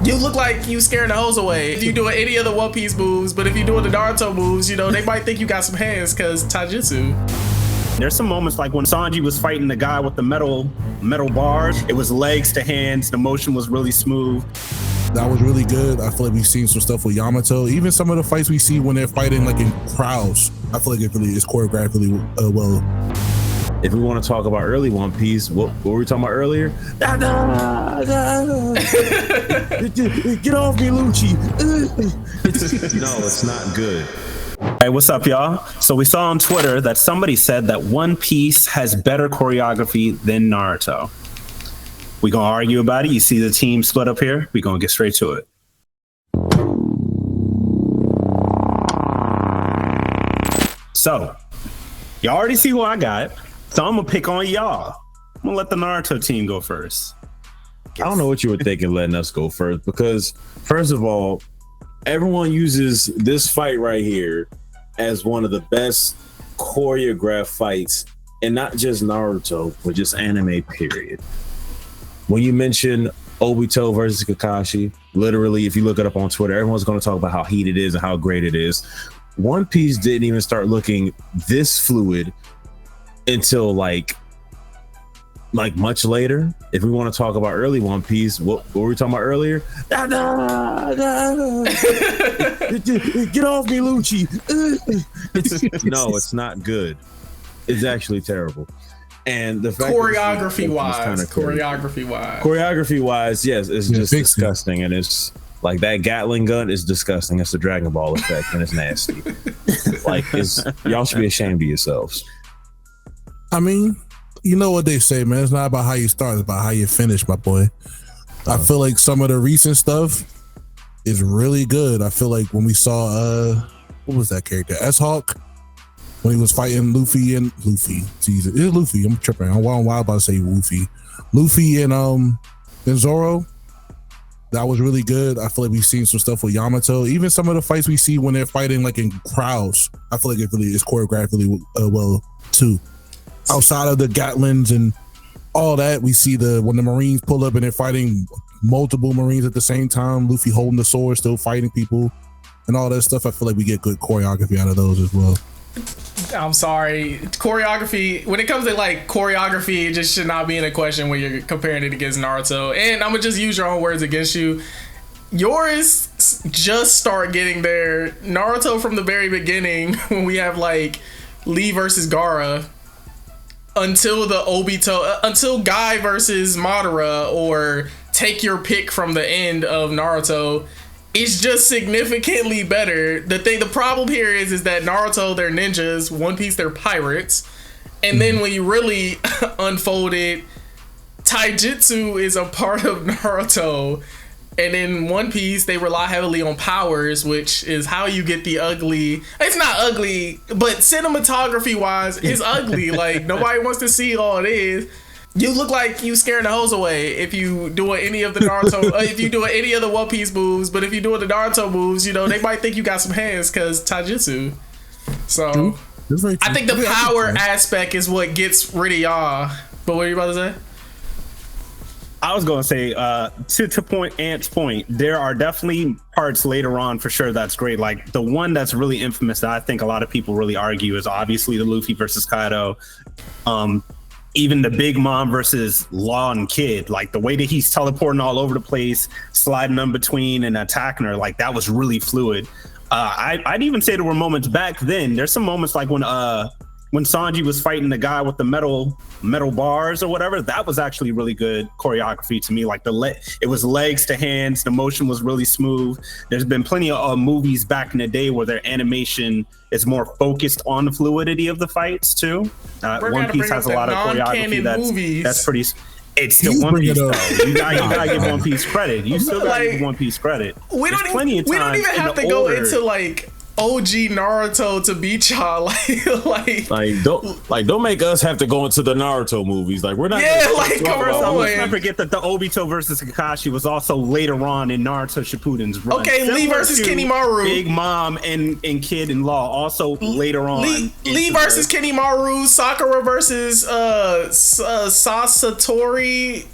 You look like you scaring the hoes away if you doing any of the One Piece moves, but if you doing the Naruto moves, you know, they might think you got some hands because taijutsu. There's some moments like when Sanji was fighting the guy with the metal bars. It was legs to hands. The motion was really smooth. That was really good. I feel like we've seen some stuff with Yamato. Even some of the fights we see when they're fighting like in crowds, I feel like it really is choreographed really well. If we want to talk about early One Piece, what were we talking about earlier? Get off me, Lucci. No, it's not good. Hey, what's up, y'all? So we saw on Twitter that somebody said that One Piece has better choreography than Naruto. We gonna argue about it. You see the team split up here. We gonna get straight to it. So, y'all already see who I got. So I'm gonna pick on y'all. I'm gonna let the Naruto team go first. I don't know what you were thinking letting us go first, because first of all, everyone uses this fight right here as one of the best choreographed fights, and not just Naruto, but just anime period. When you mention Obito versus Kakashi, literally, if you look it up on Twitter, everyone's going to talk about how heated it is and how great it is. One Piece didn't even start looking this fluid until like much later. If we want to talk about early One Piece, what were we talking about earlier? Get off me, Lucci. No, it's not good. It's actually terrible. And the fact choreography wise, yes, it's just disgusting. And it's like that Gatling gun is disgusting. It's the Dragon Ball effect, and it's nasty. Like, y'all should be ashamed of yourselves. I mean, you know what they say, man. It's not about how you start, it's about how you finish, my boy. I feel like some of the recent stuff is really good. I feel like when we saw what was that character? S-Hawk, when he was fighting Luffy. Jesus, it's Luffy. I'm tripping. I'm wild about to say Luffy. Luffy and Zoro. That was really good. I feel like we've seen some stuff with Yamato. Even some of the fights we see when they're fighting like in crowds, I feel like it really is choreographed really well too. Outside of the Gatlins and all that, we see when the Marines pull up and they're fighting multiple Marines at the same time. Luffy holding the sword, still fighting people, and all that stuff. I feel like we get good choreography out of those as well. I'm sorry, choreography. When it comes to like choreography, it just should not be in a question when you're comparing it against Naruto. And I'm gonna just use your own words against you. Yours just start getting there. Naruto from the very beginning, when we have like Lee versus Gaara, until the Obito, until Guy versus Madara, or take your pick from the end of Naruto, it's just significantly better. The problem here is that Naruto, they're ninjas, One Piece, they're pirates, and then when you really unfold it, taijutsu is a part of Naruto, and in One Piece they rely heavily on powers, which is how you get the ugly. It's not ugly, but cinematography wise, it's ugly. Like, nobody wants to see all it is. You look like you scaring the hoes away if you doing any of the Naruto, if you doing any of the One Piece moves, but if you doing the Naruto moves, you know, they might think you got some hands because taijutsu. So I think the power aspect is what gets rid of y'all. But what are you about to say? I was going to say, to point Ant's point, there are definitely parts later on for sure that's great. Like the one that's really infamous that I think a lot of people really argue is obviously the Luffy versus Kaido. Even the Big Mom versus Law and Kid, like the way that he's teleporting all over the place, sliding in between and attacking her, like that was really fluid. I'd even say there were moments back then. There's some moments like when Sanji was fighting the guy with the metal bars or whatever, that was actually really good choreography to me. Like it was legs to hands, the motion was really smooth. There's been plenty of movies back in the day where their animation is more focused on the fluidity of the fights too. One Piece has a lot of choreography that's pretty. It's still One Piece though. You gotta give One Piece credit. You still gotta give One Piece credit. We don't even have to go into like OG Naruto to beat y'all. Don't make us have to go into the Naruto movies. Like we're not. Yeah, like come Let's not on. forget that the Obito versus Kakashi was also later on in Naruto Shippuden's run. Okay, Lee Similar versus to Kenimaru. Big Mom and Kid in Law also later on. Lee versus Kenimaru, Sakura versus Sasatori,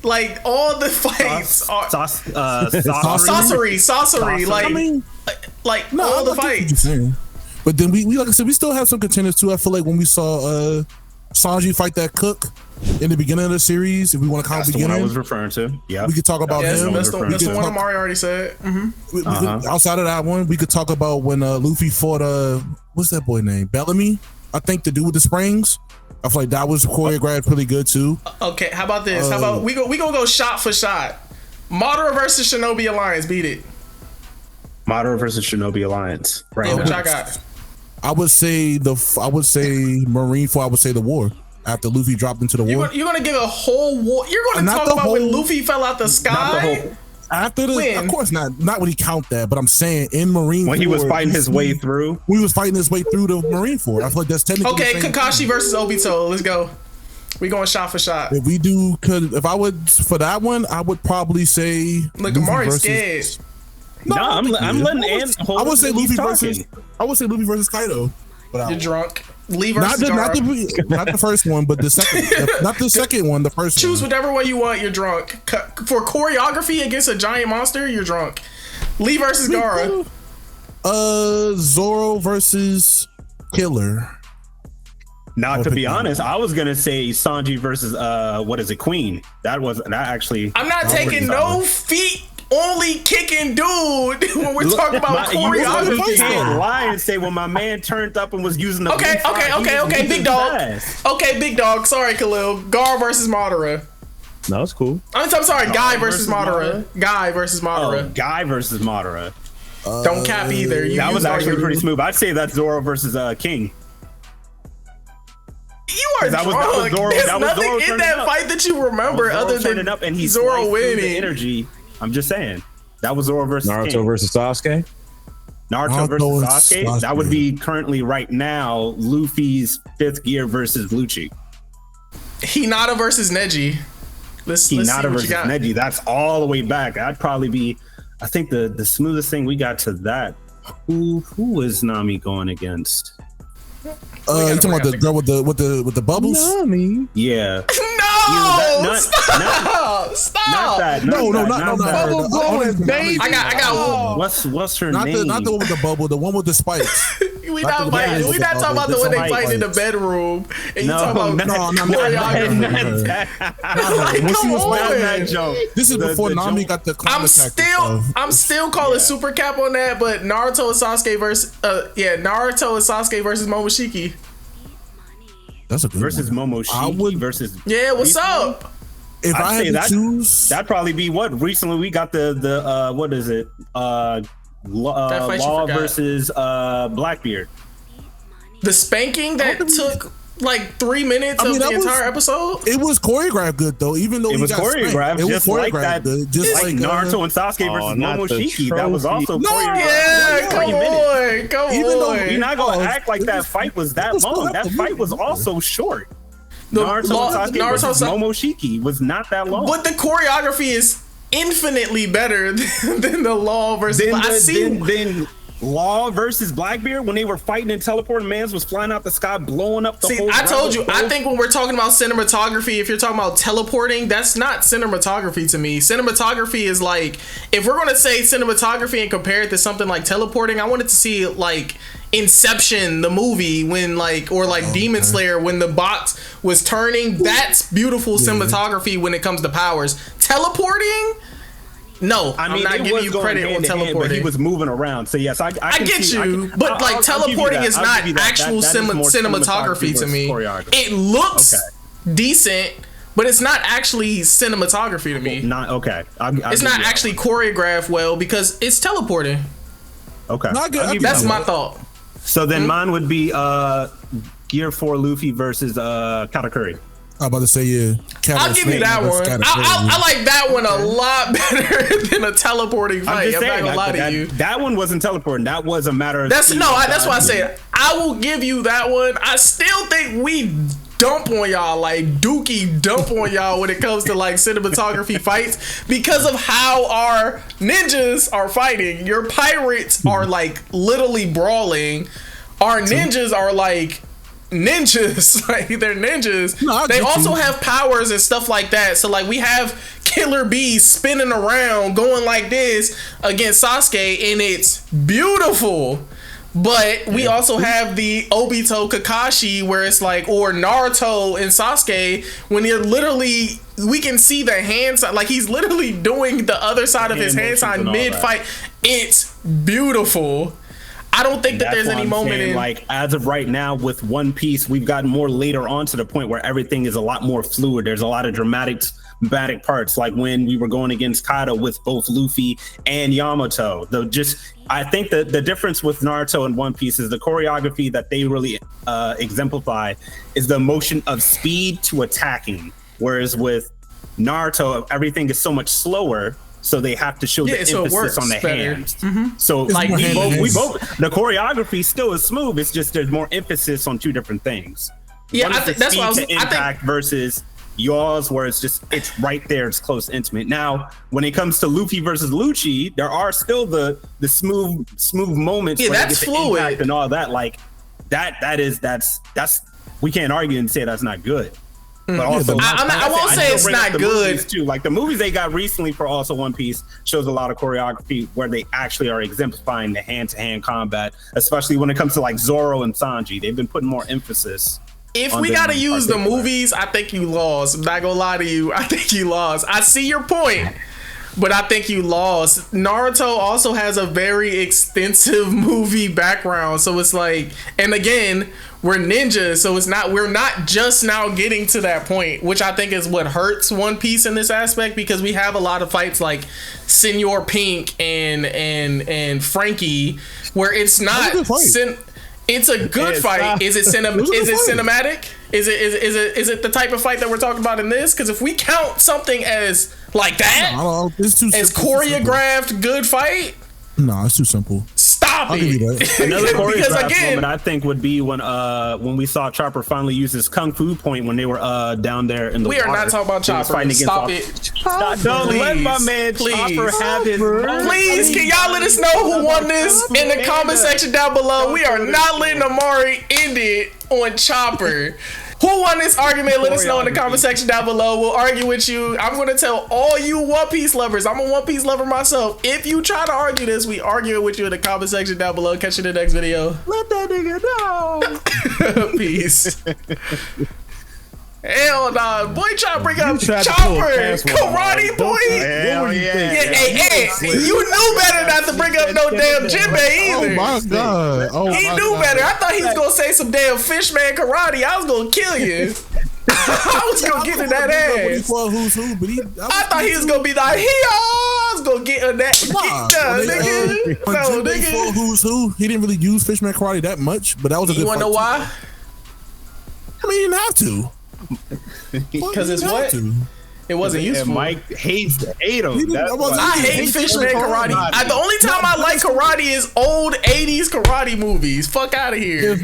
like all the fights are Sasori, like No, all the I get what fights. you're saying. But then we like I said, we still have some contenders too. I feel like when we saw Sanji fight that cook in the beginning of the series, if we want to count That's the one I beginning, was referring to. Yeah, we could talk about Yes, him. that's the could one talk- Amari already said. Outside of that one, we could talk about when Luffy fought what's that boy name? Bellamy, I think, the dude with the springs. I feel like that was choreographed pretty good too. Okay, how about this? How about we gonna go shot for shot? Madara versus Shinobi Alliance, beat it. Madara versus Shinobi Alliance. Right. What y'all got? I would say Marine. I would say the war after Luffy dropped into the war. You're gonna give a whole war. You're gonna Not talk the about when whole- Luffy fell out the sky. After the, When? of course not when he count that, but I'm saying in Marine When he was Corps, fighting his way through. we was fighting his way through the Marine Corps. I feel like that's technically Okay, the same Kakashi thing. versus Obito. Let's go. We going shot for shot. If we do, if I would for that one, I would probably say Look, Luffy Amari's versus- scared. No, I'm letting Ant hold. I would say he's Luffy talking. versus. I would say Luffy versus Kaido. But You're drunk. Lee not versus Gara. not the first one, but the second. Not the second one. The first Choose one. whichever way you want. You're drunk. For choreography against a giant monster, you're drunk. Lee versus Gara. Zoro versus Killer. Now, to be honest, I was gonna say Sanji versus Queen. That actually. I'm not taking no feet. Only kicking dude when we're talking about You choreography. can't lie and say when my man turned up and was using the Okay, blue fire, he was okay, beating big his dog. ass. Okay, big dog. Sorry, Khalil. Gar versus Madara. No, it's cool. I'm sorry, Guy versus versus Madara. Guy versus Madara. Oh, Guy versus Madara. Don't cap either. That was actually pretty You smooth. I'd say that's Zoro versus King. are That was drunk. Zoro- There's that was nothing Zoro in turning that up. fight that you remember Zoro other turning than up and he Zoro sliced through the winning. energy. I'm just saying. That was Zoro versus Naruto King. versus Sasuke. Naruto versus and Sasuke. That would be currently right now Luffy's fifth gear versus Lucci. Hinata versus Neji. Let's see Hinata what versus you got. Neji. That's all the way back. That'd probably be, I think, the smoothest thing we got to that. Who is Nami going against? You talking about the girl with the bubbles? Yeah. No! Stop! Not that. No, not that. bubble blowing, baby. I got What's her Not name? the one with the bubble, the one with the spikes. we Not not the fighting. bubble, We not talking about the one they spike fighting in the fights. bedroom. And you No, talking about No, choreography. When she was Come fighting on. that joke. This is before the Nami joke. got the clown I'm attack and stuff. still calling super cap on that, but Naruto and Sasuke versus Naruto and Sasuke versus Momoshiki. That's a good versus one. Momoshiki I would- versus. Yeah, what's recently? up? If I'd I say had to that- choose, That'd probably be what recently we got the what is it? fight you Law forgot. versus Blackbeard. The spanking that took like 3 minutes I mean, of the that was- entire episode. it was choreographed good though. Even though It he was got choreographed, spanked. It was just like choreographed that. good. Just like like Naruto and Sasuke versus not the Momoshiki. That was trophy. also No! choreographed. Yeah, Like come 3 minutes. on, come Even though on. You're not gonna Oh, act like that fight was that it was long. still That up to fight you. was also short. The Naruto and Sasuke Naruto versus Sa- Momoshiki was not that long. But the choreography is infinitely better than the Law versus. Then Law versus Blackbeard when they were fighting and teleporting, mans was flying out the sky, blowing up the See, whole. I told you. ground. I think when we're talking about cinematography, if you're talking about teleporting, that's not cinematography to me. Cinematography is like, if we're gonna say cinematography and compare it to something like teleporting, I wanted to see like Inception, the movie, when like, or like Demon Slayer, when the box was turning. That's beautiful cinematography when it comes to powers. Teleporting. No, I mean, I'm not it giving was you going credit hand on to hand, but teleporting. he was moving around. So yes, I can get see, you, but like teleporting is not actual cinematography to me. It looks decent, but it's not actually cinematography to me. Not okay. It's not actually choreographed well because it's teleporting. okay. No, I get- I get That's that. my thought. So then mine would be Gear 4 Luffy versus Katakuri. I'm about to say, yeah. I'll give you that one. I like that one a lot better than a teleporting fight. I'm not gonna lie to you. That one wasn't teleporting. That was a matter of. That's why I said I will give you that one. I still think we dump on y'all, like Dookie dump on y'all when it comes to like cinematography fights because of how our ninjas are fighting. Your pirates are like literally brawling. Our ninjas are like ninjas. Like they're ninjas. No, they also have powers and stuff like that. So like we have Killer Bees spinning around going like this against Sasuke, and it's beautiful. But we also have the Obito Kakashi where it's like, or Naruto and Sasuke when you're literally, we can see the hands, like he's literally doing the other side of his hand sign mid fight. It's beautiful. I don't think that there's any moment in, like, as of right now with One Piece, we've gotten more later on to the point where everything is a lot more fluid. There's a lot of dramatic parts, like when we were going against Kaido with both Luffy and Yamato. I think that the difference with Naruto and One Piece is the choreography that they really exemplify is the motion of speed to attacking, whereas with Naruto everything is so much slower, so they have to show the emphasis on the hands. Mm-hmm. So like we both the choreography still is smooth, it's just there's more emphasis on two different things. Yeah, I think that's what I think versus yours, where it's right there, it's close, intimate. Now when it comes to Luffy versus Lucci, there are still the smooth moments, where that's fluid and all that. Like that's we can't argue and say that's not good. But also, I won't say it's not good too. Like the movies they got recently for also One Piece shows a lot of choreography where they actually are exemplifying the hand-to-hand combat, especially when it comes to like Zoro and Sanji. They've been putting more emphasis. If we gotta use the movies, I think you lost. I'm not gonna lie to you. I think you lost. I see your point, but I think you lost. Naruto also has a very extensive movie background, so it's like, and again, we're ninjas, so we're not just now getting to that point, which I think is what hurts One Piece in this aspect, because we have a lot of fights like Senor Pink and Frankie, where it's not. It's a good fight. Is it cinematic? Is it the type of fight that we're talking about in this? Because if we count something as like that, as choreographed good fight, no, it's too simple. Stop it. Another choreographed moment I think would be when we saw Chopper finally use his kung fu point when they were down there in the water. We are not talking about Chopper. Stop it. Don't let my man Chopper have his moment. Please, can y'all let us know who won this in the comment section down below? We are not letting Amari end it on Chopper. Who won this argument? Let us know in the comment section down below. We'll argue with you. I'm going to tell all you One Piece lovers. I'm a One Piece lover myself. If you try to argue this, we argue with you in the comment section down below. Catch you in the next video. Let that nigga know. Peace. Hell nah. Boy, try to bring up Chopper. Karate boy. Hell yeah. Hey, you knew better not to bring up no damn Jinbei either. Oh my god. He knew better. I thought he was going to say some damn fishman karate. I was going to kill you. I was going to get in that ass. I thought he was going to be like, I was going to get in that. Nigga. No, nigga. Who's who? He didn't really use fishman karate that much, but that was a good fight. You want to know why? I mean, you didn't have to. Because it's what? It wasn't useful. And Mike hates him. I hate fishman karate. The only time I like karate is old 80s karate movies. Fuck out of here.